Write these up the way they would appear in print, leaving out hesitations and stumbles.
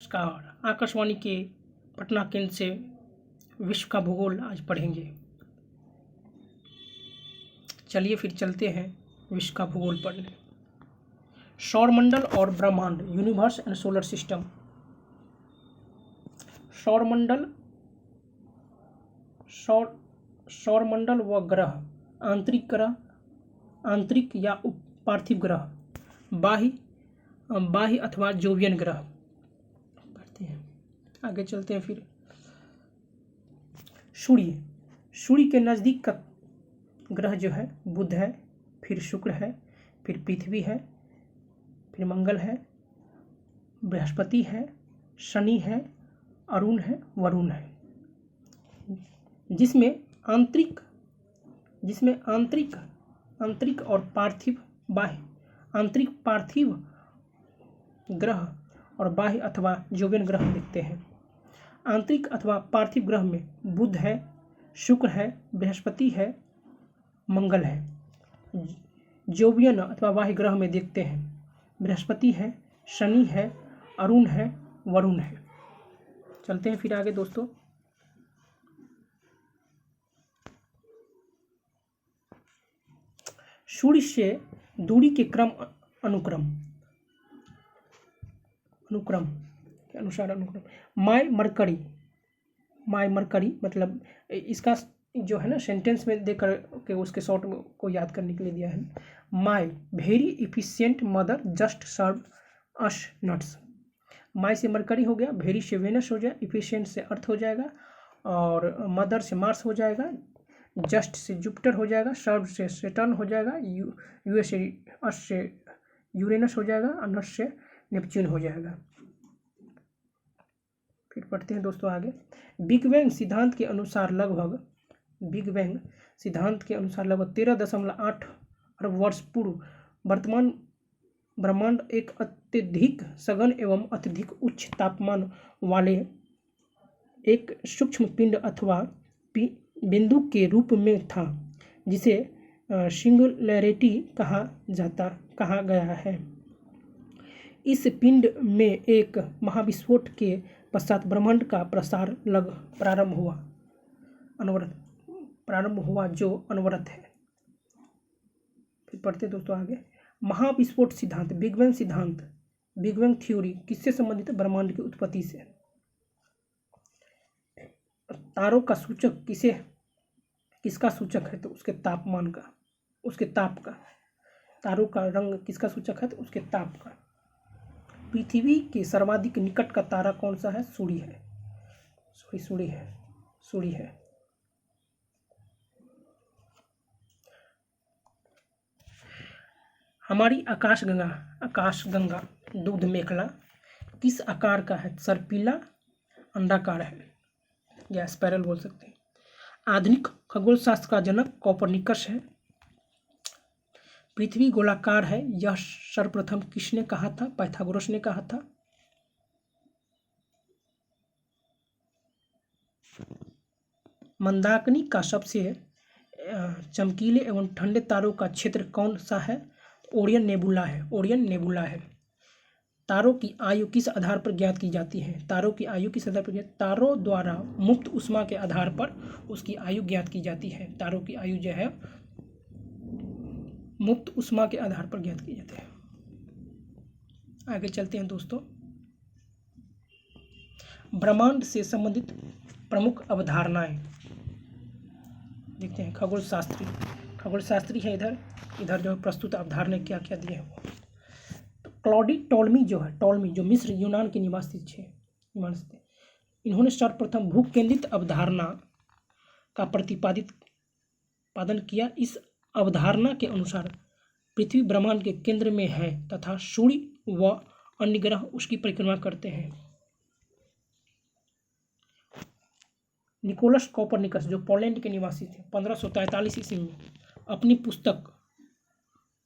नमस्कार। आकाशवाणी के पटना केंद्र से विश्व का भूगोल आज पढ़ेंगे। चलिए फिर चलते हैं विश्व का भूगोल पढ़ने। सौरमंडल और ब्रह्मांड, यूनिवर्स एंड सोलर सिस्टम। सौरमंडल व ग्रह, आंतरिक या पार्थिव ग्रह, बाह्य अथवा जोवियन ग्रह। आगे चलते हैं फिर। सूर्य के नज़दीक का ग्रह जो है बुध है, फिर शुक्र है, फिर पृथ्वी है, फिर मंगल है, बृहस्पति है, शनि है, अरुण है, वरुण है। जिसमें आंतरिक और पार्थिव बाह्य, आंतरिक पार्थिव ग्रह और बाह्य अथवा जोवियन ग्रह दिखते हैं। आंतरिक अथवा पार्थिव ग्रह में बुध है, शुक्र है, बृहस्पति है, मंगल है। जोवियन अथवा बाह्य ग्रह में देखते हैं बृहस्पति है, शनि है, अरुण है, वरुण है। चलते हैं फिर आगे दोस्तों। सूर्य से दूरी के अनुक्रम के अनुसार माई मरकरी मतलब इसका जो है ना सेंटेंस में देख कर के उसके शॉर्ट को याद करने के लिए दिया है। My very efficient mother just serve us nuts. My से मरकरी हो गया, वेरी से वेनस हो जाए, इफिशियंट से अर्थ हो जाएगा, और मदर से मार्स हो जाएगा, जस्ट से जुपिटर हो जाएगा, सर्व से सैटर्न हो जाएगा, यूएस से अर्थ से यूरेनस हो जाएगा, और नट्स से नेपच्यून हो जाएगा। फिर पढ़ते हैं दोस्तों आगे। बिग बैंग सिद्धांत के अनुसार लगभग 13.8 अरब वर्ष पूर्व वर्तमान ब्रह्मांड एक अत्यधिक सघन एवं अत्यधिक उच्च तापमान वाले एक सूक्ष्म पिंड अथवा बिंदु के रूप में था, जिसे सिंगुलैरिटी कहा गया है। इस पिंड में एक महाविस्फोट के पश्चात ब्रह्मांड का प्रसार प्रारंभ हुआ जो अनवरत है। फिर पढ़ते दोस्तों आगे। महाविस्फोट सिद्धांत, बिग बैंग थ्योरी किससे संबंधित है? ब्रह्मांड की उत्पत्ति से। तारों का सूचक किसका सूचक है? तो उसके ताप का। तारों का रंग किसका सूचक है? तो उसके ताप का। पृथ्वी के सर्वाधिक निकट का तारा कौन सा है? सूर्य है। हमारी आकाशगंगा दूध मेखला किस आकार का है? सर्पिला अंडाकार है, या स्पाइरल बोल सकते हैं। आधुनिक खगोल शास्त्र का जनक कोपरनिकस है। पृथ्वी गोलाकार है, यह सर्वप्रथम किसने कहा था? पाइथागोरस ने कहा था। मंदाकिनी का सबसे चमकीले एवं ठंडे तारों का क्षेत्र कौन सा है? ओरियन नेबुला है। तारों की आयु किस आधार पर ज्ञात की जाती है? तारों द्वारा मुक्त ऊष्मा के आधार पर उसकी आयु ज्ञात की जाती है। तारों की आयु जो है मुक्त ऊष्मा के आधार पर ज्ञात की जाती है। आगे चलते हैं दोस्तों। ब्रह्मांड से संबंधित प्रमुख अवधारणाएं देखते हैं। खगोल शास्त्री है इधर जो प्रस्तुत अवधारणाएं क्या क्या दिए हैं। तो क्लॉडी टॉलमी जो मिस्र यूनान के निवासी थे, इन्होंने सर्वप्रथम भू केंद्रित अवधारणा का प्रतिपादन किया। इस अवधारणा के अनुसार पृथ्वी ब्रह्मांड के केंद्र में है तथा सूर्य व अन्य ग्रह उसकी परिक्रमा करते हैं। निकोलस कोपरनिकस जो पोलैंड के निवासी थे, 1543 ईस्वी में अपनी पुस्तक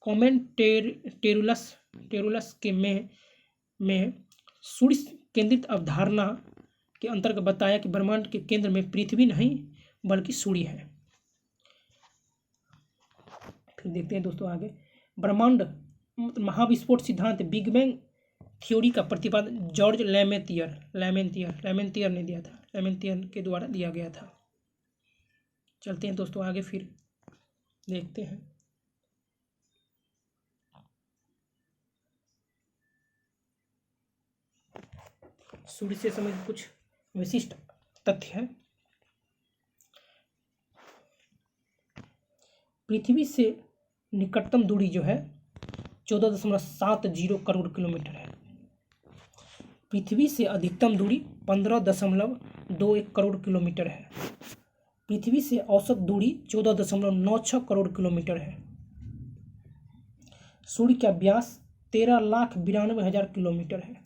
कॉमेंटेरुलस के में सूर्य केंद्रित अवधारणा के अंतर्गत बताया कि ब्रह्मांड के केंद्र में पृथ्वी नहीं बल्कि सूर्य है। फिर देखते हैं दोस्तों आगे। ब्रह्मांड महाविस्फोट सिद्धांत, बिग बैंग थ्योरी का प्रतिपादन जॉर्ज लैमेंतियर ने दिया था, लैमेंतियर के द्वारा दिया गया था। चलते हैं दोस्तों आगे, फिर देखते हैं। सूर्य से संबंधित कुछ विशिष्ट तथ्य है। पृथ्वी से निकटतम दूरी जो है 14.70 करोड़ किलोमीटर है। पृथ्वी से अधिकतम दूरी 15.21 करोड़ किलोमीटर है। पृथ्वी से औसत दूरी 14.96 करोड़ किलोमीटर है। सूर्य का व्यास 13,92,000 किलोमीटर है।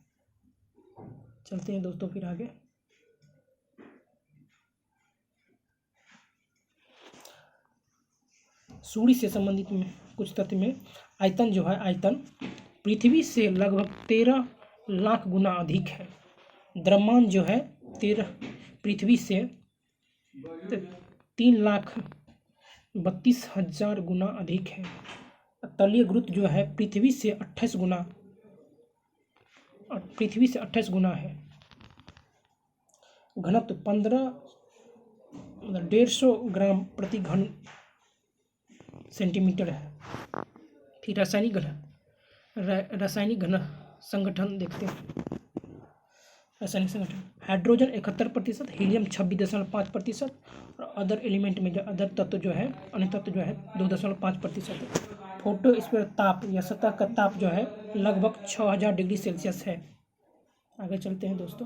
चलते हैं दोस्तों फिर आगे। सूर्य से संबंधित में कुछ तथ्य में आयतन जो है, आयतन पृथ्वी से लगभग 13 लाख गुना अधिक है। द्रव्यमान जो है पृथ्वी से 3,32,000 गुना अधिक है। तलीय गुरुत्व जो है पृथ्वी से 28 गुना है। घनत्व 1,500 ग्राम प्रति घन सेंटीमीटर है। फिर रासायनिक घन संगठन देखते हैं। रासायनिक संगठन हाइड्रोजन 71%, हीलियम 26.5% और अदर एलिमेंट में जो अदर तत्व जो है, अन्य तत्व जो है 2.5% है। फोटोस्फीयर ताप या सतह का ताप जो है लगभग 6000 डिग्री सेल्सियस है। आगे चलते हैं दोस्तों।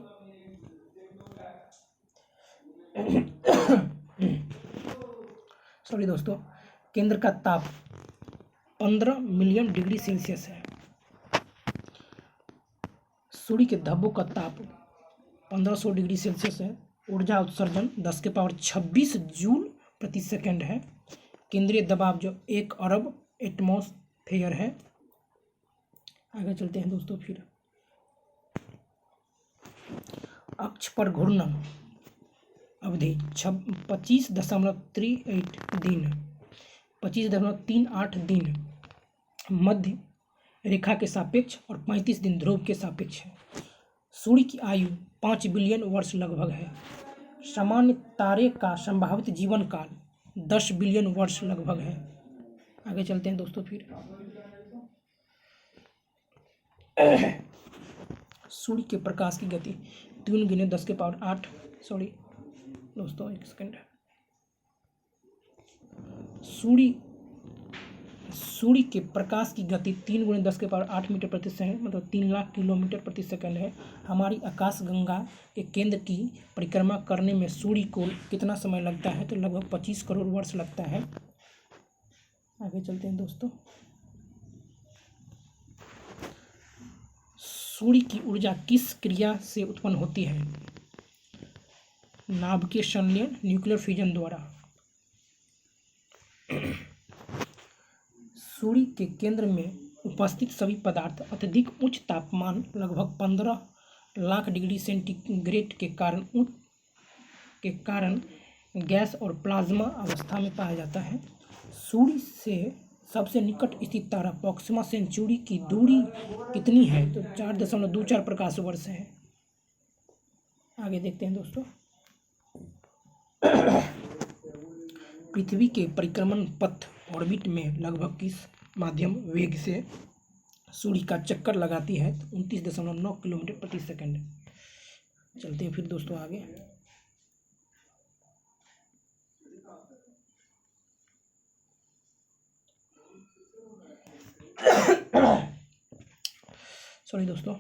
सॉरी दोस्तों, केंद्र का ताप 15 मिलियन डिग्री सेल्सियस है। सूर्य के धब्बों का ताप 1500 डिग्री सेल्सियस है। ऊर्जा उत्सर्जन 10⁻26 जूल प्रति सेकंड है। केंद्रीय दबाव जो 1 अरब एटमॉस्फेयर है। आगे चलते हैं दोस्तों फिर। अक्ष पर घूर्णन अवधि 25.38 दिन मध्य रेखा के सापेक्ष और 35 दिन ध्रुव के सापेक्ष है। सूर्य की आयु 5 बिलियन वर्ष लगभग है। सामान्य तारे का संभावित जीवन काल 10 बिलियन वर्ष लगभग है। आगे चलते हैं दोस्तों फिर। सूर्य के प्रकाश की गति 3 × 10⁸ सॉरी दोस्तों एक सेकंड। सूर्य के प्रकाश की गति 3 × 10⁸ मीटर प्रति सेकंड मतलब 3 लाख किलोमीटर प्रति सेकंड है। हमारी आकाशगंगा के केंद्र की परिक्रमा करने में सूर्य को कितना समय लगता है? तो लगभग 25 करोड़ वर्ष लगता है। आगे चलते हैं दोस्तों। सूर्य की ऊर्जा किस क्रिया से उत्पन्न होती है? नाभिकीय संलयन, न्यूक्लियर फ्यूजन द्वारा। सूर्य के केंद्र में उपस्थित सभी पदार्थ अत्यधिक उच्च तापमान लगभग 15 लाख डिग्री सेंटीग्रेड के कारण गैस और प्लाज्मा अवस्था में पाया जाता है। सूर्य से सबसे निकट स्थित तारा प्रोक्सिमा सेंचुरी की दूरी कितनी है? तो 4.24 प्रकाश वर्ष है। आगे देखते हैं दोस्तों। पृथ्वी के परिक्रमण पथ ऑर्बिट में लगभग किस माध्यम वेग से सूर्य का चक्कर लगाती है? तो 29.9 किलोमीटर प्रति सेकंड। चलते हैं फिर दोस्तों आगे। सॉरी दोस्तों,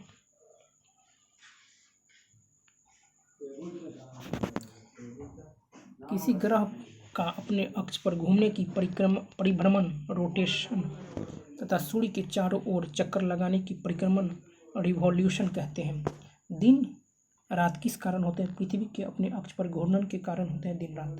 किसी ग्रह का अपने अक्ष पर घूमने की परिभ्रमण रोटेशन तथा सूर्य के चारों ओर चक्कर लगाने की परिक्रमण रिवॉल्यूशन कहते हैं। दिन रात किस कारण होते हैं? पृथ्वी के अपने अक्ष पर घूर्णन के कारण होते हैं दिन रात।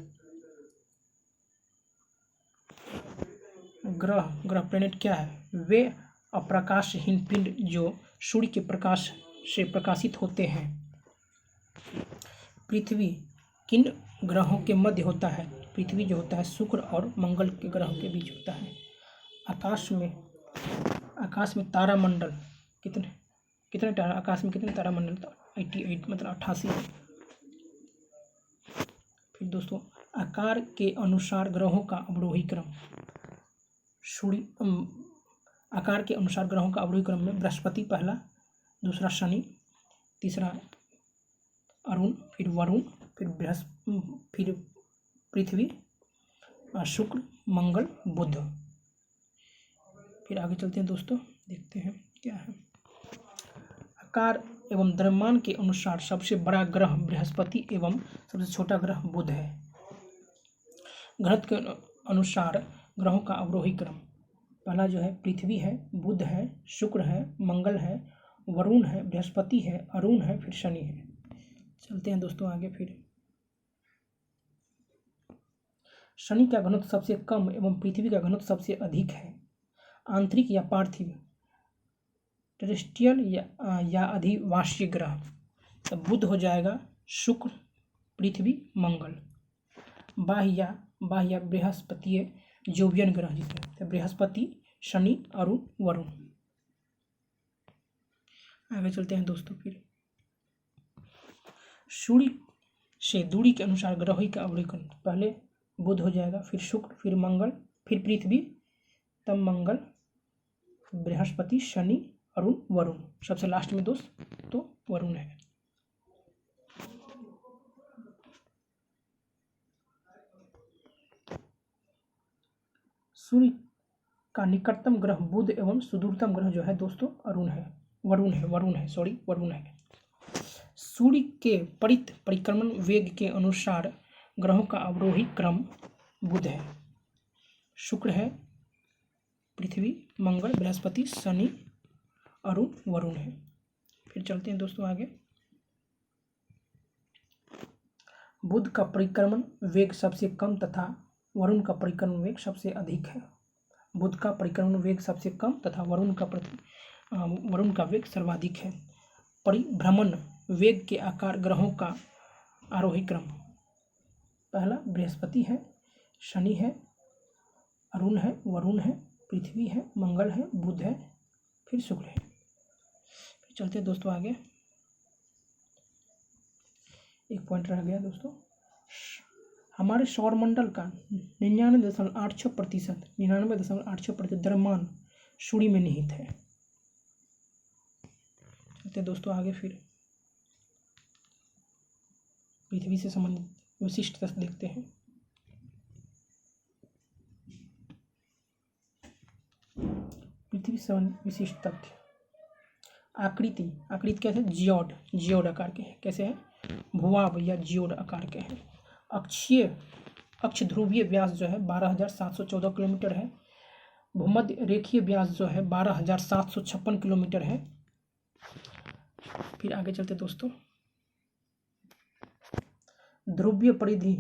ग्रह प्लेनेट क्या है? वे अप्रकाशहीन पिंड जो सूर्य के प्रकाश से प्रकाशित होते हैं। पृथ्वी किन ग्रहों के मध्य होता है? पृथ्वी जो होता है शुक्र और मंगल के ग्रहों के बीच होता है। आकाश में तारामंडल कितने? कितने तारा, आकाश में कितने तारामंडल था? 88, मतलब 88 है। फिर दोस्तों आकार के अनुसार ग्रहों का अवरोही क्रम। आकार के अनुसार ग्रहों का अवरोही क्रम में बृहस्पति पहला, दूसरा शनि, तीसरा अरुण, फिर वरुण, फिर पृथ्वी, शुक्र, मंगल, बुध। फिर आगे चलते हैं दोस्तों, देखते हैं क्या है। आकार एवं द्रव्यमान के अनुसार सबसे बड़ा ग्रह बृहस्पति एवं सबसे छोटा ग्रह बुध है। घनत्व के अनुसार ग्रहों का अवरोही क्रम। पहला जो है पृथ्वी है, बुध है, शुक्र है, मंगल है, वरुण है, बृहस्पति है, अरुण है, फिर शनि है। चलते हैं दोस्तों आगे। फिर शनि का घनत्व सबसे कम एवं पृथ्वी का घनत्व सबसे अधिक है। आंतरिक या पार्थिव, टेरेस्ट्रियल या अधिवासीय ग्रह, तो बुध हो जाएगा, शुक्र, पृथ्वी, मंगल। बाह्य बृहस्पतीय जोवियन ग्रह जिसमें, तो बृहस्पति, शनि, अरुण, वरुण। आगे चलते हैं दोस्तों। फिर सूर्य से दूरी के अनुसार ग्रहों का अवलोकन। पहले बुध हो जाएगा, फिर शुक्र, फिर मंगल, फिर पृथ्वी, तब मंगल, बृहस्पति, शनि, अरुण, वरुण। सबसे लास्ट में दोस्त तो वरुण है। सूर्य का निकटतम ग्रह बुध एवं सुदूरतम ग्रह जो है दोस्तों वरुण है। सूर्य के परिक्रमण वेग के अनुसार ग्रहों का अवरोही क्रम बुध है, शुक्र है, पृथ्वी, मंगल, बृहस्पति, शनि, अरुण, वरुण है। फिर चलते हैं दोस्तों आगे। बुध का परिक्रमण वेग सबसे कम तथा वरुण का परिक्रमण वेग सबसे अधिक है। बुध का परिक्रमण वेग सबसे कम तथा वरुण का वेग सर्वाधिक है। परिभ्रमण वेग के आकार ग्रहों का आरोही क्रम। पहला बृहस्पति है, शनि है, अरुण है, वरुण है, पृथ्वी है, मंगल है, बुध है, फिर शुक्र है। फिर चलते हैं दोस्तों आगे। एक पॉइंट रह गया दोस्तों, हमारे सौरमंडल का 99.86% द्रव्यमान सूर्य में निहित है। चलते हैं दोस्तों आगे। फिर पृथ्वी से संबंधित विशिष्ट तथ्य देखते हैं। पृथ्वी से विशिष्ट तथ्य। आकृति कैसे? जियोड आकार के हैं। कैसे है? भूभाव या जियोड आकार के हैं। अक्ष ध्रुवीय व्यास जो है 12,714 किलोमीटर है। भूमध्य रेखीय व्यास जो है 12,756 किलोमीटर है। फिर आगे चलते दोस्तों। ध्रुवीय परिधि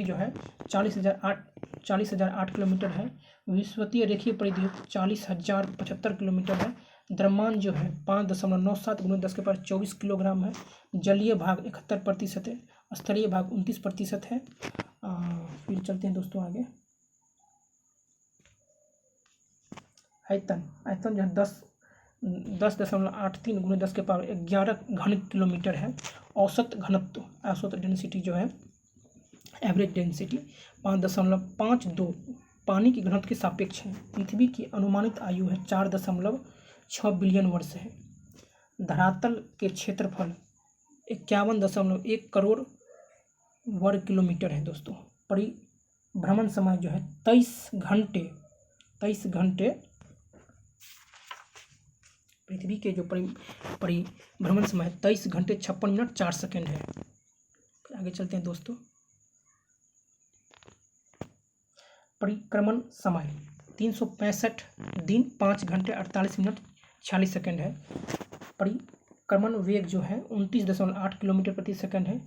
जो है 40,008 किलोमीटर है। विषुवतीय रेखीय परिधि 40,075 किलोमीटर है। द्रव्यमान जो है 5.97 × 10⁻24 किलोग्राम है। जलीय भाग 71% है। स्तरीय भाग 29% है। फिर चलते हैं दोस्तों आगे। आयतन जो है 10.83 × 10⁻11 घन किलोमीटर है। औसत डेंसिटी जो है एवरेज डेंसिटी 5.52 पानी की घनत्व के सापेक्ष है। पृथ्वी की अनुमानित आयु है 4.6 बिलियन वर्ष है। धरातल के क्षेत्रफल 51.1 करोड़ वर्ग किलोमीटर है दोस्तों। परिभ्रमण समय जो है 23 घंटे पृथ्वी के जो परिभ्रमण समय 23 घंटे 56 मिनट 4 सेकंड है। आगे चलते हैं दोस्तों। परिक्रमण समय 365 दिन 5 घंटे 48 मिनट 46 सेकंड है। परिक्रमण वेग जो है 29.8 किलोमीटर प्रति सेकंड है।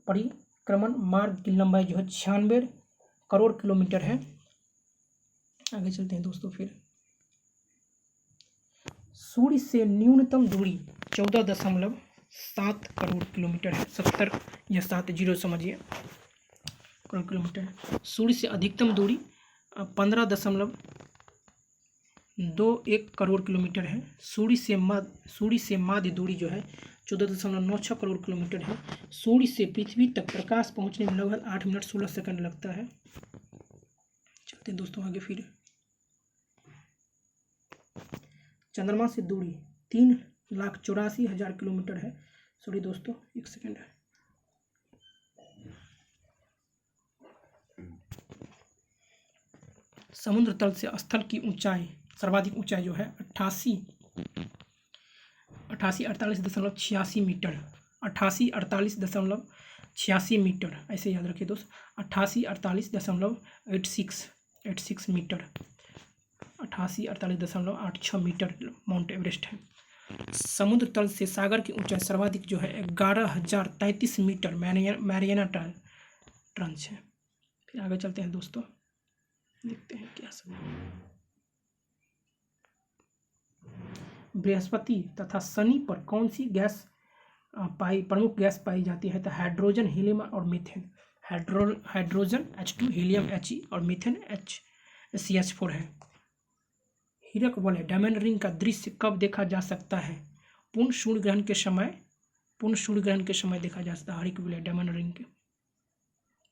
परिक्रमण मार्ग की लंबाई जो है 96 करोड़ किलोमीटर है। आगे चलते हैं दोस्तों। फिर सूर्य से न्यूनतम दूरी 14.7 करोड़ किलोमीटर है। 70 या 70 समझिए करोड़ किलोमीटर है। सूर्य से अधिकतम दूरी 15.9 1 करोड़ किलोमीटर है। सूर्य से माध्य दूरी जो है 14.96 करोड़ किलोमीटर है। सूर्य से पृथ्वी तक प्रकाश पहुंचने में लगभग 8 मिनट 16 सेकंड लगता है। चलते हैं दोस्तों आगे। फिर चंद्रमा से दूरी 3,84,000 किलोमीटर है। सॉरी दोस्तों, एक सेकंड है। समुद्र तल से स्थल की ऊंचाई, सर्वाधिक ऊंचाई जो है 88,48.86 मीटर, 88,48.86 मीटर, ऐसे याद रखिए दोस्त, 88,48.86 मीटर, 88,48.86 मीटर माउंट एवरेस्ट है। समुद्र तल से सागर की ऊंचाई सर्वाधिक जो है 11,033 मीटर मैरियाना ट्रंच है। फिर आगे चलते हैं दोस्तों, देखते हैं क्या सब। बृहस्पति तथा शनि पर कौन सी गैस प्रमुख गैस पाई जाती है? तो हाइड्रोजन, हीलियम और methane. Hydrogen H2, helium He और मीथेन CH4 है। हीरक वलय डायमंड रिंग का दृश्य कब देखा जा सकता है? पूर्ण सूर्य ग्रहण के समय देखा जा सकता है हीरक वलय डायमंड रिंग के।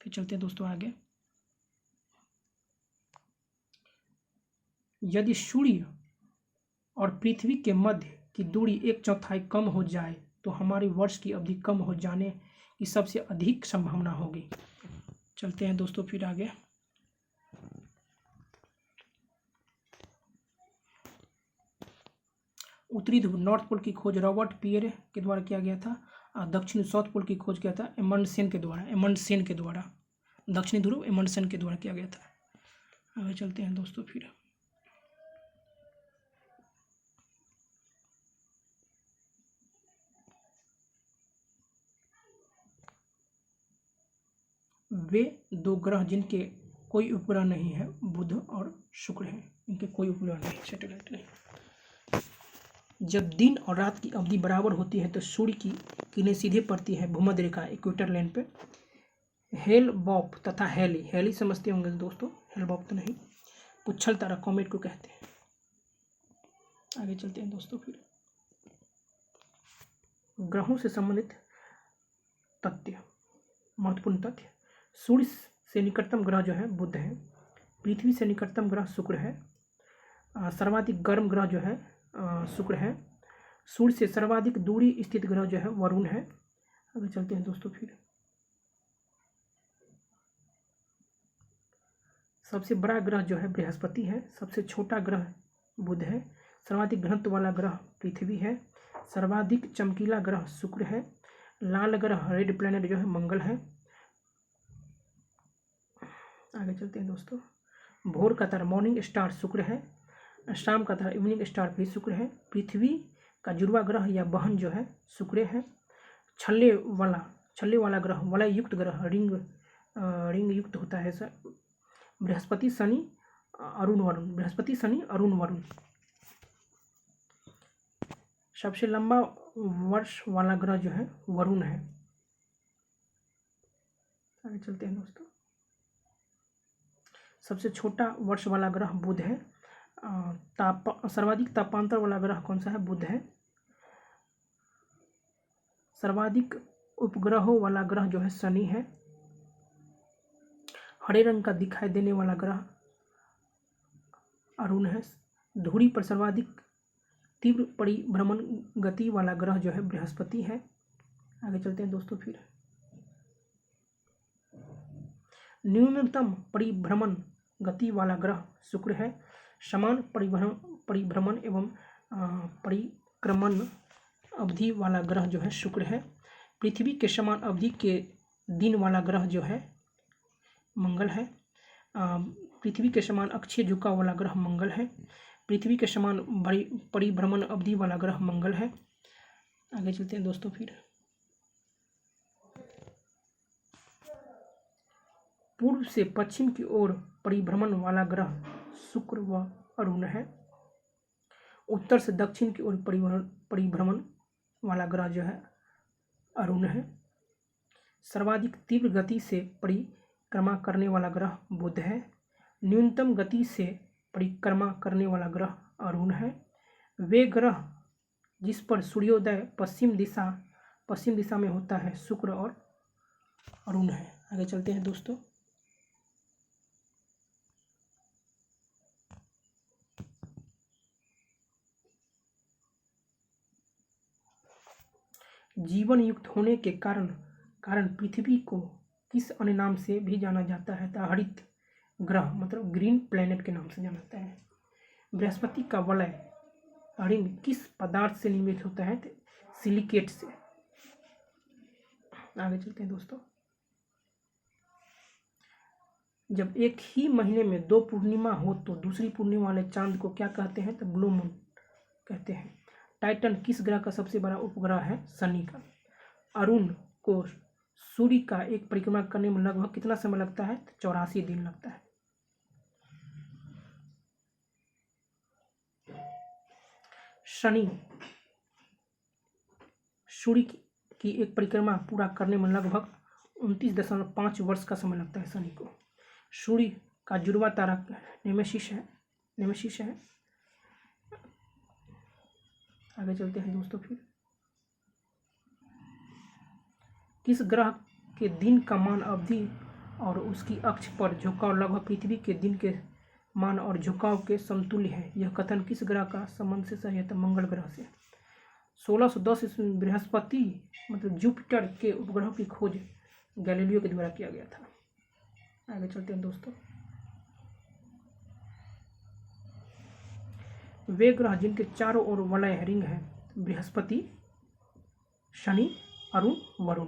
फिर चलते हैं दोस्तों आगे। यदि सूर्य और पृथ्वी के मध्य की दूरी 1/4 कम हो जाए तो हमारी वर्ष की अवधि कम हो जाने की सबसे अधिक संभावना होगी। चलते हैं दोस्तों फिर आगे। उत्तरी ध्रुव नॉर्थ पोल की खोज रॉबर्ट पियरे के द्वारा किया गया था। दक्षिणी साउथ पोल की खोज किया था एमंडसेन के द्वारा। दक्षिणी ध्रुव एमंडसेन के द्वारा किया गया था। आगे चलते हैं दोस्तों फिर। वे 2 ग्रह जिनके कोई उपग्रह नहीं है बुध और शुक्र हैं। इनके कोई उपग्रह नहीं, सैटेलाइट नहीं। जब दिन और रात की अवधि बराबर होती है तो सूर्य की किरणें सीधे पड़ती है भूमध्य रेखा इक्वेटर लाइन पे। हेल-बॉप तथा हेली समझते होंगे दोस्तों, हेल-बॉप तो नहीं, पुच्छल तारा कॉमेट को कहते हैं। आगे चलते हैं दोस्तों फिर। ग्रहों से संबंधित तथ्य, महत्वपूर्ण तथ्य। सूर्य से निकटतम ग्रह जो है बुध है। पृथ्वी से निकटतम ग्रह शुक्र है। सर्वाधिक गर्म ग्रह जो है शुक्र है। सूर्य से सर्वाधिक दूरी स्थित ग्रह जो है वरुण है। आगे चलते हैं दोस्तों फिर। सबसे बड़ा ग्रह जो है बृहस्पति है। सबसे छोटा ग्रह बुध है। सर्वाधिक घनत्व वाला ग्रह पृथ्वी है। सर्वाधिक चमकीला ग्रह शुक्र है। लाल ग्रह रेड प्लैनेट जो है मंगल है। आगे चलते हैं दोस्तों। भोर का तारा मॉर्निंग स्टार शुक्र है। शाम का तारा इवनिंग स्टार भी शुक्र है। पृथ्वी का जुड़वा ग्रह या बहन जो है शुक्र है। छल्ले वाला ग्रह, वलय युक्त ग्रह, रिंग युक्त होता है सर, बृहस्पति शनि अरुण वरुण। सबसे लंबा वर्ष वाला ग्रह जो है वरुण है। आगे चलते हैं दोस्तों। सबसे छोटा वर्ष वाला ग्रह बुध है। सर्वाधिक तापांतर वाला ग्रह कौन सा है? बुध है। सर्वाधिक उपग्रहों वाला ग्रह जो है शनि है। हरे रंग का दिखाई देने वाला ग्रह अरुण है। धुरी पर सर्वाधिक तीव्र परिभ्रमण गति वाला ग्रह जो है बृहस्पति है। आगे चलते हैं दोस्तों फिर। न्यूनतम परिभ्रमण गति वाला ग्रह शुक्र है। समान परिभ्रमण एवं परिक्रमण अवधि वाला ग्रह जो है शुक्र है। पृथ्वी के समान अवधि के दिन वाला ग्रह जो है मंगल है। पृथ्वी के समान अक्षीय झुकाव वाला ग्रह मंगल है। पृथ्वी के समान परिभ्रमण अवधि वाला ग्रह मंगल है। आगे चलते हैं दोस्तों फिर। पूर्व से पश्चिम की ओर परिभ्रमण वाला ग्रह शुक्र व अरुण है। उत्तर से दक्षिण की ओर परिभ्रमण वाला ग्रह जो है अरुण है। सर्वाधिक तीव्र गति से परिक्रमा करने वाला ग्रह बुध है। न्यूनतम गति से परिक्रमा करने वाला ग्रह अरुण है। वे ग्रह जिस पर सूर्योदय पश्चिम दिशा में होता है शुक्र और अरुण है। आगे चलते हैं दोस्तों। जीवन युक्त होने के कारण पृथ्वी को किस अन्य नाम से भी जाना जाता है? तो हरित ग्रह मतलब ग्रीन प्लेनेट के नाम से जाना जाता है। बृहस्पति का वलय रिंग किस पदार्थ से निर्मित होता है? सिलिकेट से। आगे चलते हैं दोस्तों। जब एक ही महीने में 2 पूर्णिमा हो तो दूसरी पूर्णिमा वाले चांद को क्या कहते हैं? तो ब्लू मून कहते हैं। टाइटन किस ग्रह का सबसे बड़ा उपग्रह है? शनि का। अरुण को सूर्य का एक परिक्रमा करने में लगभग कितना समय लगता है? 84 दिन लगता है। शनि सूर्य की एक परिक्रमा पूरा करने में लगभग 29.5 वर्ष का समय लगता है शनि को। सूर्य का जुड़वा तारा नेमेसिस है। आगे चलते हैं दोस्तों। फिर किस ग्रह के दिन का मान अवधि और उसकी अक्ष पर झुकाव लगभग पृथ्वी के दिन के मान और झुकाव के समतुल्य है? यह कथन किस ग्रह का संबंध से सही है? तो मंगल ग्रह से। 1610 ईस्वी में बृहस्पति मतलब जुपिटर के उपग्रह की खोज गैलीलियो के द्वारा किया गया था। आगे चलते हैं दोस्तों। वे ग्रह जिनके चारों ओर वलय रिंग है बृहस्पति, शनि, अरुण, वरुण।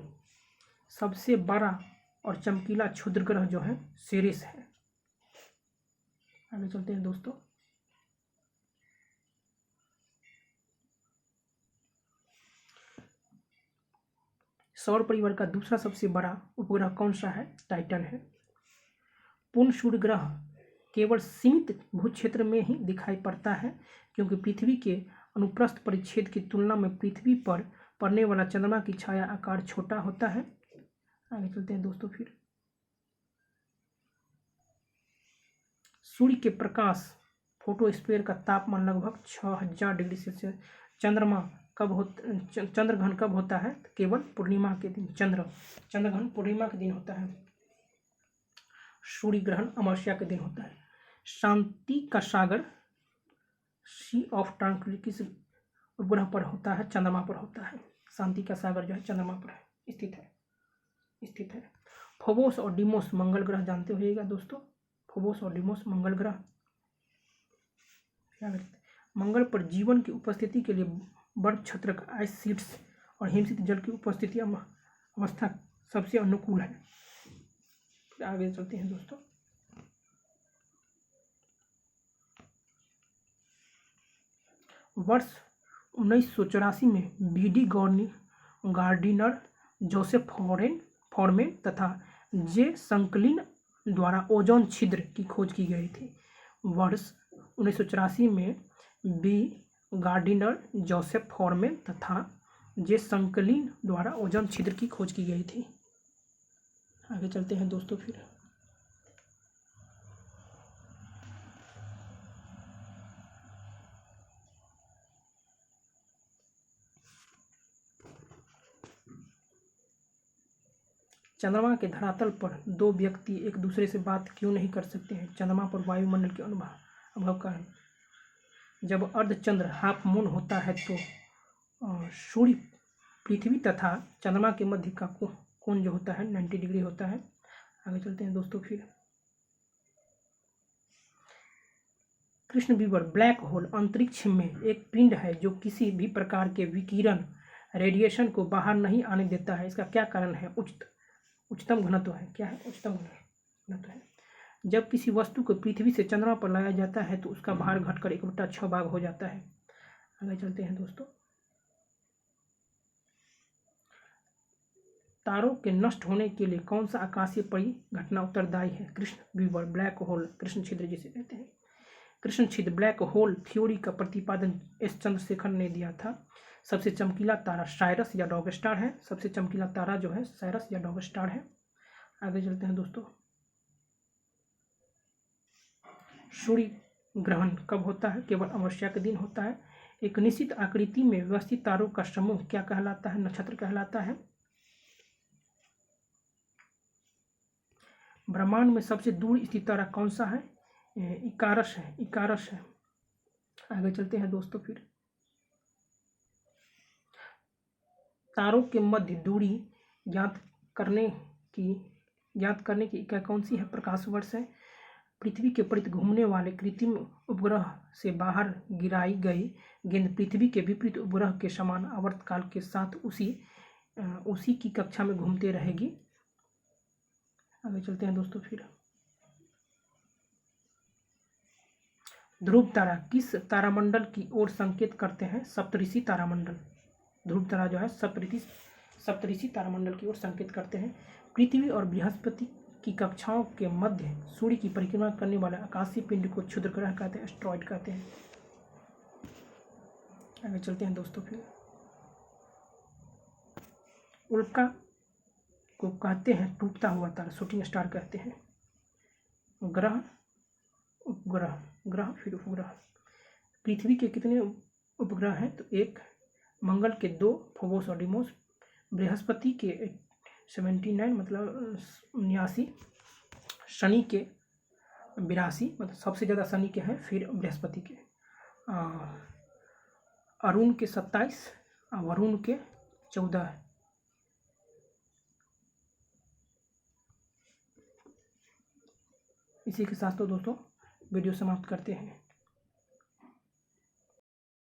सबसे बड़ा और चमकीला क्षुद्र ग्रह जो है सेरेस है। आगे चलते हैं दोस्तों। सौर परिवार का दूसरा सबसे बड़ा उपग्रह कौन सा है? टाइटन है। पूर्ण सूर्य ग्रह केवल सीमित भूक्षेत्र में ही दिखाई पड़ता है क्योंकि पृथ्वी के अनुप्रस्थ परिच्छेद की तुलना में पृथ्वी पर पड़ने वाला चंद्रमा की छाया आकार छोटा होता है। आगे चलते हैं दोस्तों। फिर सूर्य के प्रकाश फोटोस्फीयर का तापमान लगभग 6000 डिग्री सेल्सियस। चंद्रग्रहण कब होता है? केवल पूर्णिमा के दिन। चंद्रग्रहण पूर्णिमा के दिन होता है। सूर्य ग्रहण अमावस्या के दिन होता है। शांति का सागर सी ऑफ ट्रांक्विलिटी किस उपग्रह पर होता है? चंद्रमा पर होता है। शांति का सागर जो है चंद्रमा पर स्थित है। फोबोस और डिमोस मंगल ग्रह जानते होइएगा दोस्तों। फोबोस और डिमोस मंगल ग्रह। मंगल पर जीवन की उपस्थिति के लिए बर्फ छत्रक, आइस शीट्स और हिमशीत जल की उपस्थिति अवस्था सबसे अनुकूल है। आगे चलते हैं दोस्तों। वर्ष 1984 में बीडी गार्डिनर, जोसेफ फॉरमेन तथा जे संकलिन द्वारा ओजोन छिद्र की खोज की गई थी। वर्ष 1984 में बी गार्डिनर, जोसेफ फॉरमेन तथा जे संकलिन द्वारा ओजोन छिद्र की खोज की गई थी। आगे चलते हैं दोस्तों। फिर चंद्रमा के धरातल पर 2 व्यक्ति एक दूसरे से बात क्यों नहीं कर सकते हैं? चंद्रमा पर वायुमंडल के अभाव कारण। जब अर्धचंद्र हाफ मून होता है तो सूर्य, पृथ्वी तथा चंद्रमा के मध्य का कोण जो होता है 90 डिग्री होता है। आगे चलते हैं दोस्तों। फिर कृष्ण विवर ब्लैक होल अंतरिक्ष में एक पिंड है जो किसी भी प्रकार के विकिरण रेडिएशन को बाहर नहीं आने देता है। इसका क्या कारण है? उच्चतम घनत्व है। क्या है? उच्चतम घनत्व है। जब किसी वस्तु को पृथ्वी से चंद्रमा पर लाया जाता है तो उसका भार घटकर 1/6 भाग हो जाता है। आगे चलते हैं दोस्तों। तारों के नष्ट होने के लिए कौन सा आकाशीय परिघटना उत्तरदायी है? कृष्ण विवर ब्लैक होल, कृष्ण छिद्र जिसे कहते हैं। कृष्ण छिद्र ब्लैक होल थ्योरी का प्रतिपादन एस चंद्रशेखर ने दिया था। सबसे चमकीला तारा साइरस या डॉग स्टार है। सबसे चमकीला तारा जो है साइरस या डॉग स्टार है। आगे चलते हैं दोस्तों। सूर्य ग्रहण कब होता है? केवल अमावस्या के दिन होता है। एक निश्चित आकृति में व्यवस्थित तारों का समूह क्या कहलाता है? नक्षत्र कहलाता है। ब्रह्मांड में सबसे दूर स्थित तारा कौन सा है? इकारस है, इकारस है। आगे चलते हैं दोस्तों। फिर तारों के मध्य दूरी ज्ञात करने की इकाई कौन सी है? प्रकाश वर्ष है। पृथ्वी के प्रति घूमने वाले कृत्रिम उपग्रह से बाहर गिराई गई गेंद पृथ्वी के विपरीत उपग्रह के समान आवर्तकाल के साथ उसी की कक्षा में घूमते रहेगी। आगे चलते हैं दोस्तों। फिर ध्रुव तारा किस तारामंडल की ओर संकेत करते हैं? सप्तऋषि तारामंडल। ध्रुव तारा जो है सप्तऋषि तारामंडल की ओर संकेत करते हैं। पृथ्वी और बृहस्पति की कक्षाओं के मध्य सूर्य की परिक्रमा करने वाले आकाशीय पिंड को क्षुद्र ग्रह कहते हैं, एस्ट्रॉइड कहते हैं। आगे चलते हैं दोस्तों। फिर उल्का को कहते हैं टूटता हुआ तारा, शूटिंग स्टार कहते हैं। ग्रह, उपग्रह, ग्रह फिर उपग्रह। पृथ्वी के कितने उपग्रह हैं? तो 1, मंगल के 2, फोबोस और डिमोस। बृहस्पति के 79 मतलब 79, शनि के 82 मतलब सबसे ज़्यादा शनि के हैं, फिर बृहस्पति के। अरुण के 27 और वरुण के 14। इसी के साथ तो दोस्तों वीडियो समाप्त करते हैं।